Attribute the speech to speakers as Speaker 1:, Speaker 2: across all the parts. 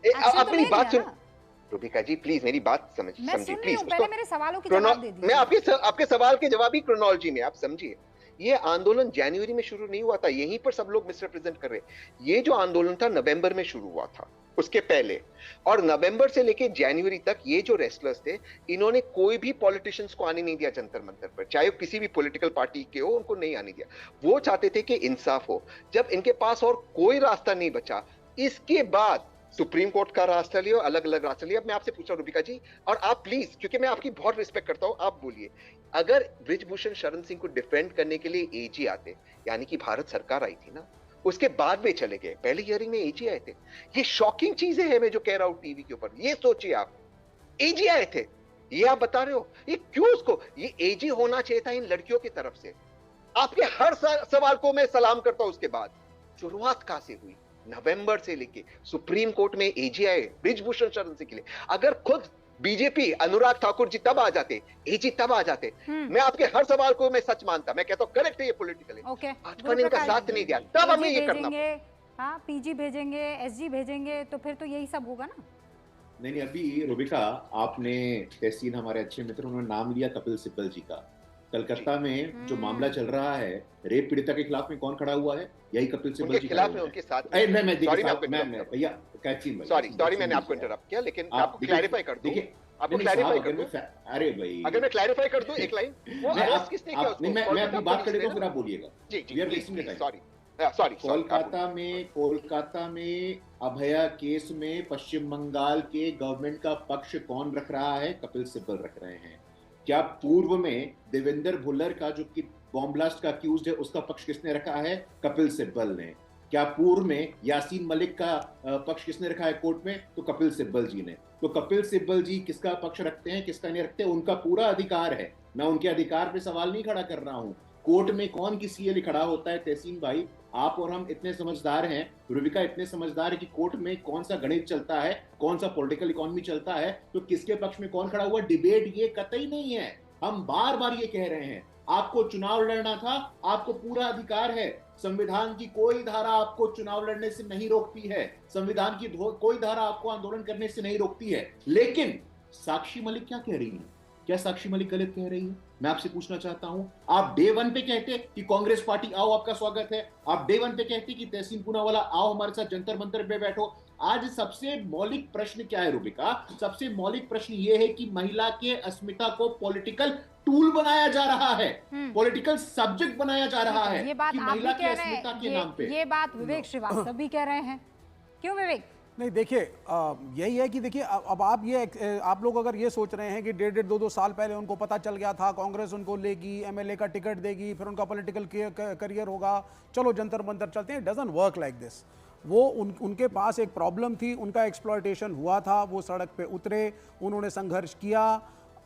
Speaker 1: Action तो
Speaker 2: अपनी
Speaker 1: ले
Speaker 2: बात
Speaker 1: लिया
Speaker 2: सुन,
Speaker 1: ना।
Speaker 2: रूबिका जी प्लीज मेरी बात
Speaker 1: मैं
Speaker 2: समझिए
Speaker 1: सुन रही
Speaker 2: प्लीज।
Speaker 1: हूँ,
Speaker 2: उसको
Speaker 1: पहले मेरे सवालों के जवाब दे
Speaker 2: मैं
Speaker 1: दीजिए।
Speaker 2: आपके सवाल के जवाब ही क्रोनोलॉजी में, आप समझिए। ये आंदोलन जनवरी में शुरू नहीं हुआ था, यहीं पर सब लोग मिसरिप्रेजेंट कर रहे हैं। ये जो आंदोलन था नवंबर में शुरू हुआ था, उसके पहले। और नवंबर से लेके जनवरी तक ये जो रेस्टलर्स थे, इन्होंने कोई भी पॉलिटिशियंस को आने नहीं दिया जंतर मंतर पर, चाहे वो किसी भी पॉलिटिकल पार्टी के हो, उनको नहीं आने दिया। वो चाहते थे कि इंसाफ हो। जब इनके पास और कोई रास्ता नहीं बचा, इसके बाद सुप्रीम कोर्ट का रास्ता लिया, अलग अलग रास्ता लिया। अब मैं आपसे पूछ रहा हूं रूबिका जी, और आप प्लीज, क्योंकि मैं आपकी बहुत रिस्पेक्ट करता हूं, आप बोलिए। अगर ब्रिजभूषण शरण सिंह को डिफेंड करने के लिए एजी आते, यानी कि भारत सरकार आई थी ना, उसके बाद वे चले गए, पहले हियरिंग में एजी आए थे। ये शॉकिंग चीजें हैं, मैं जो कह रहा हूं टीवी के ऊपर, ये सोचिए आप। एजी आए थे, ये आप बता रहे हो, ये क्यों उसको, ये एजी होना चाहिए था इन लड़कियों की तरफ से। आपके हर सवाल को मैं सलाम करता हूं। उसके बाद शुरुआत कहां से हुई? नवंबर से लेके सुप्रीम कोर्ट में एजी आए ब्रिजभूषण शरण सिंह के लिए। अगर खुद बीजेपी अनुराग ठाकुर जी तब आ जाते, एजी तब आ जाते, मैं आपके हर सवाल को मैं सच मानता, मैं कहता हूं करेक्ट है ये पॉलिटिकल है।
Speaker 1: ओके,
Speaker 2: भाजपा ने इनका
Speaker 1: गुरुप्रकाश
Speaker 2: साथ नहीं
Speaker 1: जी,
Speaker 2: दिया, तब हमें
Speaker 1: एजी
Speaker 2: ये करना
Speaker 1: भेजेंगे,
Speaker 2: पड़ा।
Speaker 1: हाँ पीजी भेजेंगे, एसजी भेजेंगे, तो फिर तो यही सब होगा ना।
Speaker 3: नहीं नहीं, अभी रूबिका, आपने तहसीन हमारे अच्छे मित्र, उन्होंने नाम लिया कपिल सिब्बल जी का।
Speaker 2: जी,
Speaker 3: कलकत्ता में जो मामला चल रहा है, रेप पीड़िता के खिलाफ में कौन खड़ा हुआ है? यही कपिल सिब्बल
Speaker 2: उनके
Speaker 3: जी खड़े
Speaker 2: खिलाफ में,
Speaker 3: हुए हैं।
Speaker 2: उनके साथ में
Speaker 3: अरे
Speaker 2: नहीं।
Speaker 3: मैं देखिए
Speaker 2: सॉरी, मैं
Speaker 3: साहब,
Speaker 2: आपको
Speaker 3: मैं
Speaker 2: इंटरप्ट कर
Speaker 3: मैं
Speaker 2: रहा
Speaker 3: भैया, कैचीन
Speaker 2: हूं।
Speaker 3: भाई,
Speaker 2: सॉरी सॉरी, मैंने आपको
Speaker 3: सुन लीजिए
Speaker 2: इंटरप्ट किया, लेकिन मैं
Speaker 3: आप।
Speaker 2: आपको
Speaker 3: देखिए
Speaker 2: क्लैरिफाई कर दूं।
Speaker 3: देखिए,
Speaker 2: आपको
Speaker 3: नहीं नहीं साहब,
Speaker 2: क्लैरिफाई कर
Speaker 3: अगर
Speaker 2: दूं,
Speaker 3: अरे भाई,
Speaker 2: अगर मैं क्लैरिफाई कर दूं एक लाइन, वो
Speaker 3: मैं
Speaker 2: अरेस्ट किसने किया
Speaker 3: आप नहीं,
Speaker 2: उसको?
Speaker 3: मैं अपनी
Speaker 2: कोलकाता
Speaker 3: बात
Speaker 2: पुलिस
Speaker 3: कर
Speaker 2: ने
Speaker 3: देता हूं,
Speaker 2: ना।
Speaker 3: फिर आप बोलिएगा।
Speaker 2: जी जी,
Speaker 3: we are
Speaker 2: please
Speaker 3: wasting the
Speaker 2: please,
Speaker 3: time.
Speaker 2: Sorry sorry sorry, आप बोलिए।
Speaker 3: कोलकाता में अभया केस में पश्चिम बंगाल के गवर्नमेंट का पक्ष कौन रख रहा है? कपिल सिब्बल रख रहे हैं। क्या पूर्व में देवेंद्र भुल्लर का, जो कि बॉम्ब ब्लास्ट का अक्यूज्ड है, उसका पक्ष किसने रखा है? कपिल सिब्बल ने। क्या पूर्व में यासीन मलिक का पक्ष किसने रखा है कोर्ट में? तो कपिल सिब्बल जी ने। तो कपिल सिब्बल जी किसका पक्ष रखते हैं, किसका नहीं रखते, उनका पूरा अधिकार है। मैं उनके अधिकार पे सवाल नहीं खड़ा कर रहा हूं। कोर्ट में कौन किसी के लिए खड़ा होता है, तहसीन भाई, आप और हम इतने समझदार हैं, रूबिका इतने समझदार है कि कोर्ट में कौन सा गणित चलता है, कौन सा पॉलिटिकल इकोनॉमी चलता है, तो किसके पक्ष में कौन खड़ा हुआ, डिबेट ये कतई नहीं है। हम बार बार ये कह रहे हैं, आपको चुनाव लड़ना था, आपको पूरा अधिकार है। संविधान की कोई धारा आपको चुनाव लड़ने से नहीं रोकती है, संविधान की कोई धारा आपको आंदोलन करने से नहीं रोकती है। लेकिन साक्षी मलिक क्या कह रही है? क्या साक्षी मलिक गलत कह रही है? मैं आपसे पूछना चाहता हूं। आप डे वन पे कहते कि कांग्रेस पार्टी आओ, आपका स्वागत है। आप डे वन पे कहते कि तहसीन पूनावाला आओ, हमारे साथ जंतर मंतर पे बैठो। आज सबसे मौलिक प्रश्न क्या है रूबिका? सबसे मौलिक प्रश्न यह है कि महिला के अस्मिता को पॉलिटिकल टूल बनाया जा रहा है, पॉलिटिकल सब्जेक्ट बनाया जा रहा है,
Speaker 1: ये बात
Speaker 3: कि
Speaker 1: आप
Speaker 3: महिला
Speaker 1: भी
Speaker 3: की
Speaker 1: कह रहे
Speaker 3: अस्मिता
Speaker 1: हैं,
Speaker 3: के नाम पे।
Speaker 1: ये बात विवेक श्रीवास्तव भी कह रहे हैं। क्यों विवेक?
Speaker 4: नहीं देखिए, यही है कि देखिए, अब आप ये, आप लोग अगर ये सोच रहे हैं कि 1.5-2 साल पहले उनको पता चल गया था कांग्रेस उनको लेगी, एमएलए का टिकट देगी, फिर उनका पॉलिटिकल करियर होगा, चलो जंतर मंतर चलते हैं, डजंट वर्क लाइक दिस। वो उनके पास एक प्रॉब्लम थी, उनका एक्सप्लॉयटेशन हुआ था, वो सड़क पे उतरे, उन्होंने संघर्ष किया,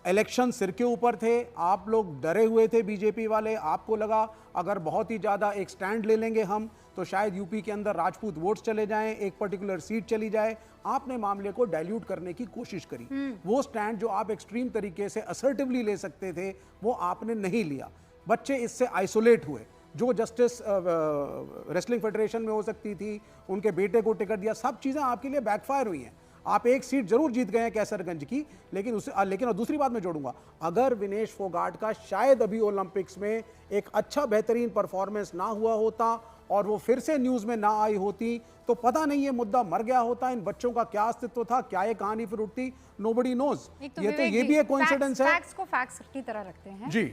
Speaker 4: इलेक्शन सिर के ऊपर थे, आप लोग डरे हुए थे बीजेपी वाले, आपको लगा अगर बहुत ही ज़्यादा एक स्टैंड ले लेंगे हम तो शायद यूपी के अंदर राजपूत वोट्स चले जाएं, एक पर्टिकुलर सीट चली जाए। आपने मामले को डाइल्यूट करने की कोशिश करी। वो स्टैंड जो आप एक्सट्रीम तरीके से असर्टिवली ले सकते थे वो आपने नहीं लिया। बच्चे इससे आइसोलेट हुए। जो जस्टिस रेसलिंग फेडरेशन में हो सकती थी, उनके बेटे को टिकट दिया, सब चीज़ें आपके लिए बैकफायर हुई हैं। आप एक सीट जरूर जीत गए हैं कैसरगंज की, लेकिन और दूसरी बात मैं जोड़ूंगा, अगर विनेश फोगाट का शायद अभी ओलंपिक्स में एक अच्छा बेहतरीन परफॉर्मेंस ना हुआ होता और वो फिर से न्यूज में ना आई होती तो पता नहीं ये मुद्दा मर गया होता, इन बच्चों का क्या अस्तित्व था, क्या ये कहानी फिर उठती, नोबडी नोज। ये भी एक कोइंसिडेंस है।
Speaker 1: फैक्ट्स को फैक्ट्स की तरह रखते हैं
Speaker 4: जी।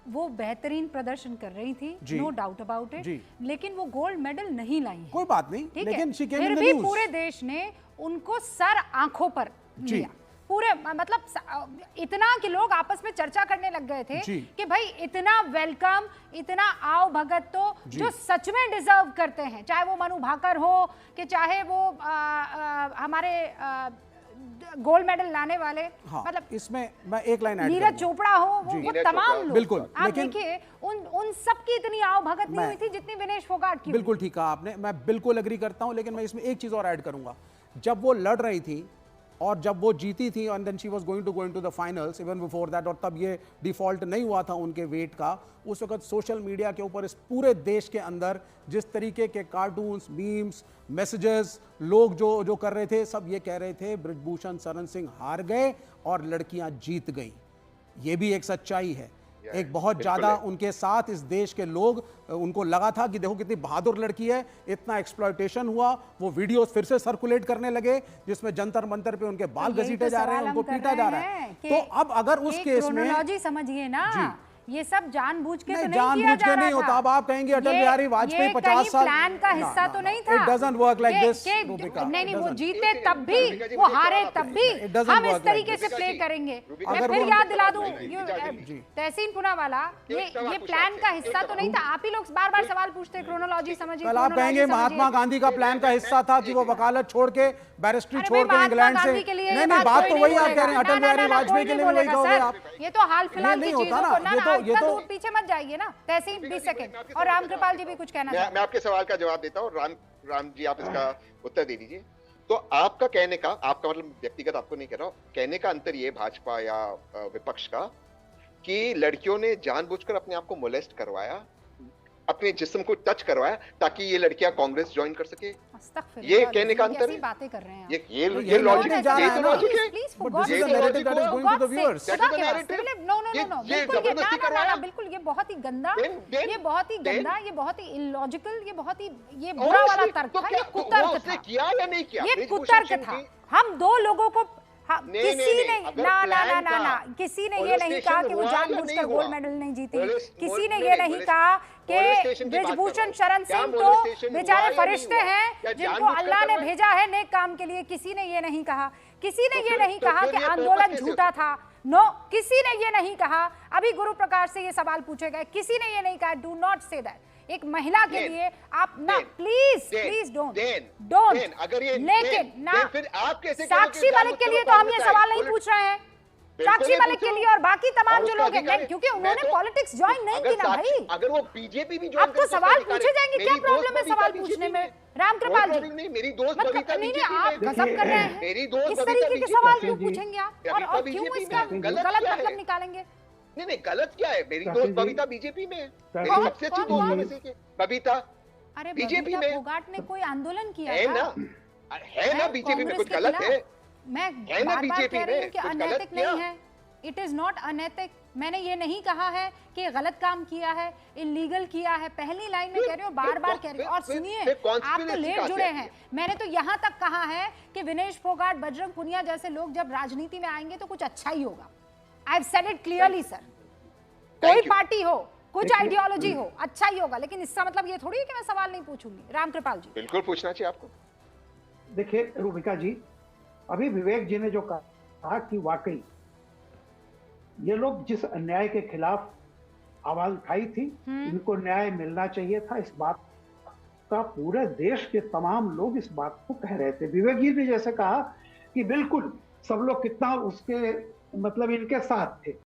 Speaker 1: वो बेहतरीन प्रदर्शन कर रही थी, नो डाउट अबाउट इट, लेकिन वो गोल्ड मेडल नहीं लाई है।
Speaker 4: कोई बात नहीं, लेकिन
Speaker 1: फिर भी पूरे देश ने उनको सर आंखों पर लिया। पूरे मतलब इतना कि लोग आपस में चर्चा करने लग गए थे कि भाई इतना वेलकम, इतना आओ भगत तो जो सच में डिजर्व करते हैं, चाहे वो मनु भाकर हो कि चाहे वो हमारे गोल्ड मेडल लाने वाले,
Speaker 4: हाँ,
Speaker 1: मतलब
Speaker 4: इसमें मैं एक लाइन ऐड
Speaker 1: नीरज चोपड़ा हो, वो तमाम लोग,
Speaker 4: बिल्कुल,
Speaker 1: आप देखिए उन सब की इतनी आओ भगत नहीं हुई थी जितनी विनेश फोगाट की।
Speaker 4: बिल्कुल ठीक कहा आपने, मैं बिल्कुल एग्री करता हूं, लेकिन मैं इसमें एक चीज और ऐड करूंगा। जब वो लड़ रही थी और जब वो जीती थी and then she was going to the finals even before that, और तब ये डिफॉल्ट नहीं हुआ था उनके वेट का, उस वक्त सोशल मीडिया के ऊपर इस पूरे देश के अंदर जिस तरीके के कार्टून्स, मीम्स, मैसेजेस लोग जो कर रहे थे, सब ये कह रहे थे बृजभूषण शरण सिंह हार गए और लड़कियां जीत गई। ये भी एक सच्चाई है। एक बहुत ज्यादा उनके साथ इस देश के लोग, उनको लगा था कि देखो कितनी बहादुर लड़की है, इतना एक्सप्लॉयटेशन हुआ, वो वीडियोस फिर से सर्कुलेट करने लगे जिसमें जंतर मंतर पे उनके बाल घसीटे जा रहे हैं, उनको पीटा जा रहा है। तो अब अगर उस केस में
Speaker 1: क्रोनोलॉजी समझिए ना, ये सब जानबूझ के तो नहीं
Speaker 4: जानबूझ
Speaker 1: किया जा
Speaker 4: के
Speaker 1: रहा
Speaker 4: नहीं होता।
Speaker 1: था।
Speaker 4: अब आप कहेंगे अटल बिहारी वाजपेयी 50 साल
Speaker 1: प्लान का हिस्सा तो नहीं था।
Speaker 4: It doesn't work like this.
Speaker 1: नहीं, वो जीते तब भी, वो हारे तब भी हम इस तरीके से प्ले करेंगे। मैं फिर याद दिला दूं, तहसीन पुनावाला, ये प्लान का हिस्सा तो नहीं था। आप ही लोग बार बार सवाल पूछते, क्रोनोलॉजी समझिए।
Speaker 4: कल आप कहेंगे महात्मा गांधी का प्लान का हिस्सा था कि वो वकालत छोड़ के, बैरिस्ट्री छोड़ के इंग्लैंड से, नहीं बात तो वही आप कह रहे हैं, अटल बिहारी वाजपेयी के लिए वही कहोगे आप।
Speaker 1: ये तो हाल फिलहाल की चीजों को ना,
Speaker 4: ये तो
Speaker 1: पीछे मत जाइए ना। तहसीन 20 सेकंड, और रामकृपाल जी भी कुछ कहना चाहते हैं।
Speaker 2: मैं आपके सवाल का जवाब देता हूँ, राम जी आप इसका उत्तर दे दीजिए। तो आपका कहने का, आपका मतलब व्यक्तिगत आपको नहीं कह रहा हूँ, कहने का अंतर ये भाजपा या विपक्ष का कि लड़कियों ने जानबूझकर अपने आप को मोलेस्ट करवाया, अपने जिस्म को टच करवाया ताकि ये लड़कियां कांग्रेस ज्वाइन कर सके। ये कहने का अंतर है।
Speaker 1: बातें कर रहे हैं
Speaker 2: ये लॉजिक, ये तो लॉजिक है।
Speaker 1: बिल्कुल ये बहुत ही गंदा, ये बहुत ही गंदा, ये बहुत ही इलॉजिकल, ये बहुत ही ये बुरा वाला तर्क था, ये कुतर्क था।
Speaker 2: किया या नहीं किया,
Speaker 1: ये कुतर्क था। हम दो लोगों को किसी ने ना किसी ने ये नहीं कहा कि वो जानबूझकर गोल्ड मेडल नहीं जीती। किसी ने ये नहीं कहा कि बृजभूषण शरण सिंह तो बेचारे फरिश्ते हैं जिनको अल्लाह ने भेजा है नेक काम के लिए। किसी ने ये नहीं कहा। किसी ने ये नहीं कहा कि आंदोलन झूठा था। नो, किसी ने ये नहीं कहा। अभी गुरु प्रकाश से ये सवाल पूछे गए, किसी ने ये नहीं कहा। Do not say that. एक महिला के लिए आप ना, प्लीज डोंट।
Speaker 2: अगर ये
Speaker 1: लेकिन ना,
Speaker 2: फिर आप कैसे
Speaker 1: साक्षी मलिक के लिए तो हम ये सवाल नहीं पूछ रहे हैं। साक्षी मलिक के लिए और बाकी तमाम जो लोग हैं, क्योंकि उन्होंने पॉलिटिक्स ज्वाइन नहीं की ना भाई।
Speaker 2: अगर वो बीजेपी भी
Speaker 1: अब तो सवाल पूछे जाएंगे, क्या प्रॉब्लम है सवाल पूछने में? रामकृपाल जी,
Speaker 2: मेरी दोस्त कविता
Speaker 1: नहीं, आप गजब कर रहे हैं।
Speaker 2: मेरी दोस्त
Speaker 1: इस तरीके के सवाल क्यों पूछेंगे आप, और क्यों इसका गलत मतलब निकालेंगे?
Speaker 2: नहीं, गलत क्या है? मेरी दोस्त कविता बीजेपी में है, मेरी सबसे अच्छी दोस्त में से कविता।
Speaker 1: अरे
Speaker 2: बीजेपी में
Speaker 1: फोगाट ने कोई आंदोलन किया
Speaker 2: है ना बीजेपी में, कुछ गलत है?
Speaker 1: मैं बार-बार कह रही हूं कि अनैतिक नहीं है। इट इज नॉट अनैतिक। मैंने ये नहीं कहा है कि गलत काम किया है, इलीगल किया है। पहली लाइन में कह रही हूँ, बार-बार कह रही हूँ। और सुनिए, आप तो लेट जुड़े हैं। मैंने तो यहाँ तक कहा है कि विनेश फोगाट, बजरंग पुनिया जैसे लोग जब राजनीति में आएंगे तो कुछ अच्छा ही होगा। I have said it clearly sir. कोई पार्टी हो, कुछ आइडियोलॉजी हो, अच्छा ही होगा। लेकिन इसका मतलब ये थोड़ी है कि मैं सवाल नहीं पूछूंगी। रामकृपाल जी,
Speaker 2: बिल्कुल पूछना चाहिए आपको।
Speaker 5: देखिए रूबिका जी, अभी विवेक जी ने जो कहा कि वाकई ये लोग जिस अन्याय के खिलाफ आवाज उठाई थी, इनको न्याय मिलना चाहिए था। इस बात का पूरे देश के तमाम लोग इस बात को कह रहे थे। विवेक जी ने जैसे कहा कि बिल्कुल सब लोग कितना उसके मतलब इनके साथ थे,